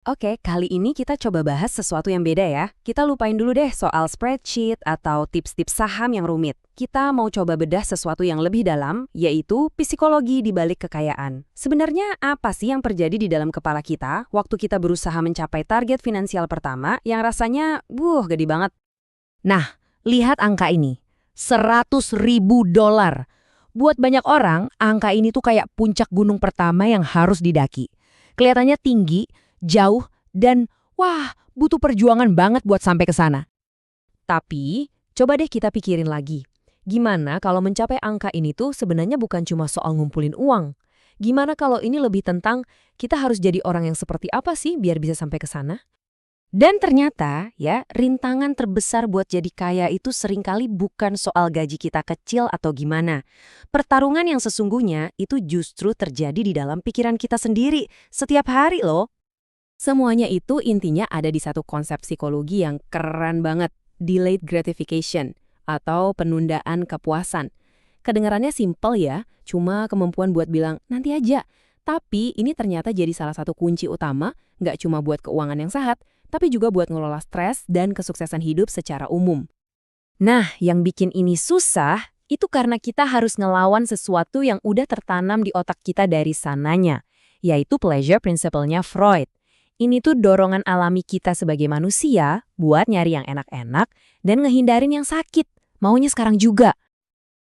Oke, kali ini kita coba bahas sesuatu yang beda ya. Kita lupain dulu deh soal spreadsheet atau tips-tips saham yang rumit. Kita mau coba bedah sesuatu yang lebih dalam, yaitu psikologi di balik kekayaan. Sebenarnya apa sih yang terjadi di dalam kepala kita waktu kita berusaha mencapai target finansial pertama yang rasanya, gede banget? Nah, lihat angka ini. 100.000 dolar. Buat banyak orang, angka ini tuh kayak puncak gunung pertama yang harus didaki. Kelihatannya tinggi, jauh, dan wah, butuh perjuangan banget buat sampai ke sana. Tapi, coba deh kita pikirin lagi. Gimana kalau mencapai angka ini tuh sebenarnya bukan cuma soal ngumpulin uang? Gimana kalau ini lebih tentang kita harus jadi orang yang seperti apa sih biar bisa sampai ke sana? Dan ternyata, ya, rintangan terbesar buat jadi kaya itu seringkali bukan soal gaji kita kecil atau gimana. Pertarungan yang sesungguhnya itu justru terjadi di dalam pikiran kita sendiri, setiap hari loh. Semuanya itu intinya ada di satu konsep psikologi yang keren banget, delayed gratification, atau penundaan kepuasan. Kedengarannya simpel ya, cuma kemampuan buat bilang, nanti aja. Tapi ini ternyata jadi salah satu kunci utama, nggak cuma buat keuangan yang sehat, tapi juga buat ngelola stres dan kesuksesan hidup secara umum. Nah, yang bikin ini susah, itu karena kita harus ngelawan sesuatu yang udah tertanam di otak kita dari sananya, yaitu pleasure principle-nya Freud. Ini tuh dorongan alami kita sebagai manusia buat nyari yang enak-enak dan ngehindarin yang sakit, maunya sekarang juga.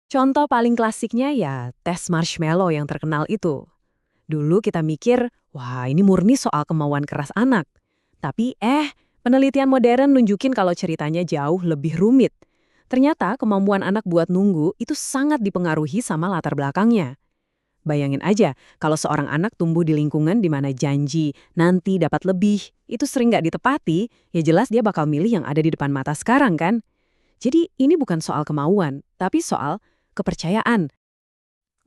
Contoh paling klasiknya ya tes marshmallow yang terkenal itu. Dulu kita mikir, wah ini murni soal kemauan keras anak. Tapi penelitian modern nunjukin kalau ceritanya jauh lebih rumit. Ternyata kemampuan anak buat nunggu itu sangat dipengaruhi sama latar belakangnya. Bayangin aja, kalau seorang anak tumbuh di lingkungan di mana janji nanti dapat lebih, itu sering nggak ditepati, ya jelas dia bakal milih yang ada di depan mata sekarang kan? Jadi ini bukan soal kemauan, tapi soal kepercayaan.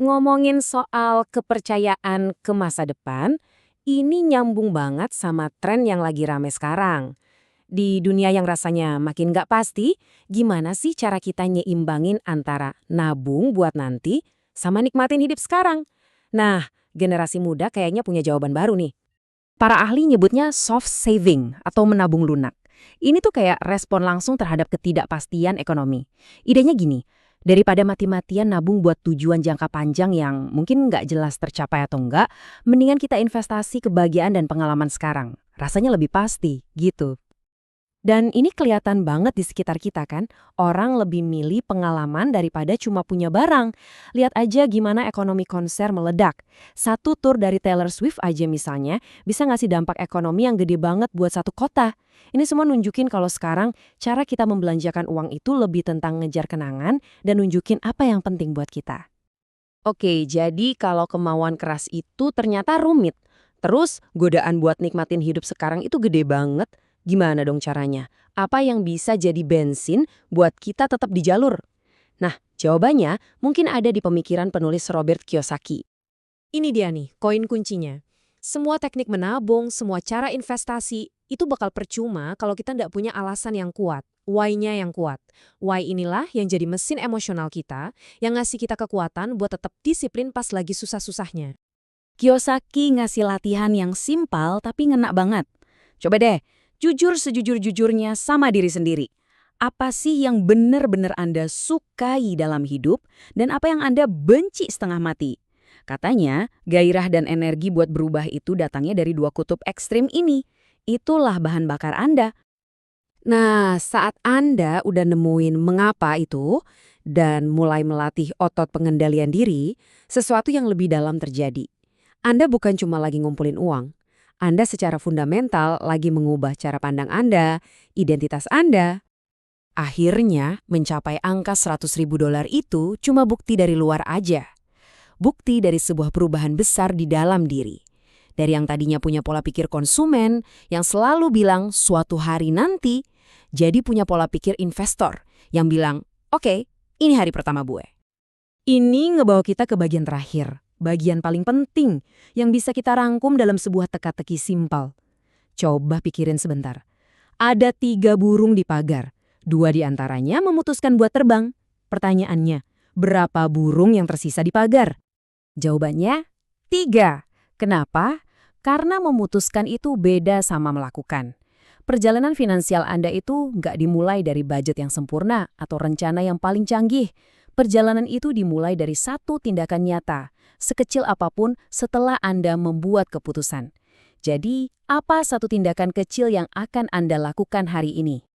Ngomongin soal kepercayaan ke masa depan, ini nyambung banget sama tren yang lagi rame sekarang. Di dunia yang rasanya makin nggak pasti, gimana sih cara kita nyeimbangin antara nabung buat nanti sama nikmatin hidup sekarang? Nah, generasi muda kayaknya punya jawaban baru nih. Para ahli nyebutnya soft saving atau menabung lunak. Ini tuh kayak respon langsung terhadap ketidakpastian ekonomi. Idenya gini, daripada mati-matian nabung buat tujuan jangka panjang yang mungkin nggak jelas tercapai atau enggak, mendingan kita investasi kebahagiaan dan pengalaman sekarang. Rasanya lebih pasti, gitu. Dan ini kelihatan banget di sekitar kita kan, orang lebih milih pengalaman daripada cuma punya barang. Lihat aja gimana ekonomi konser meledak. Satu tur dari Taylor Swift aja misalnya, bisa ngasih dampak ekonomi yang gede banget buat satu kota. Ini semua nunjukin kalau sekarang cara kita membelanjakan uang itu lebih tentang ngejar kenangan dan nunjukin apa yang penting buat kita. Oke, jadi kalau kemauan keras itu ternyata rumit. Terus godaan buat nikmatin hidup sekarang itu gede banget. Gimana dong caranya? Apa yang bisa jadi bensin buat kita tetap di jalur? Nah, jawabannya mungkin ada di pemikiran penulis Robert Kiyosaki. Ini dia nih, koin kuncinya. Semua teknik menabung, semua cara investasi, itu bakal percuma kalau kita nggak punya alasan yang kuat. Why-nya yang kuat. Why inilah yang jadi mesin emosional kita, yang ngasih kita kekuatan buat tetap disiplin pas lagi susah-susahnya. Kiyosaki ngasih latihan yang simpel tapi ngena banget. Coba deh, jujur sejujur-jujurnya sama diri sendiri. Apa sih yang benar-benar Anda sukai dalam hidup dan apa yang Anda benci setengah mati? Katanya, gairah dan energi buat berubah itu datangnya dari dua kutub ekstrim ini. Itulah bahan bakar Anda. Nah, saat Anda udah nemuin mengapa itu dan mulai melatih otot pengendalian diri, sesuatu yang lebih dalam terjadi. Anda bukan cuma lagi ngumpulin uang. Anda secara fundamental lagi mengubah cara pandang Anda, identitas Anda. Akhirnya, mencapai angka 100.000 dolar itu cuma bukti dari luar aja. Bukti dari sebuah perubahan besar di dalam diri. Dari yang tadinya punya pola pikir konsumen, yang selalu bilang suatu hari nanti, jadi punya pola pikir investor, yang bilang, oke, ini hari pertama gue. Ini ngebawa kita ke bagian terakhir, bagian paling penting, yang bisa kita rangkum dalam sebuah teka-teki simpel. Coba pikirin sebentar. Ada 3 burung di pagar. 2 di antaranya memutuskan buat terbang. Pertanyaannya, berapa burung yang tersisa di pagar? Jawabannya, 3. Kenapa? Karena memutuskan itu beda sama melakukan. Perjalanan finansial Anda itu nggak dimulai dari budget yang sempurna atau rencana yang paling canggih. Perjalanan itu dimulai dari satu tindakan nyata, sekecil apapun setelah Anda membuat keputusan. Jadi, apa satu tindakan kecil yang akan Anda lakukan hari ini?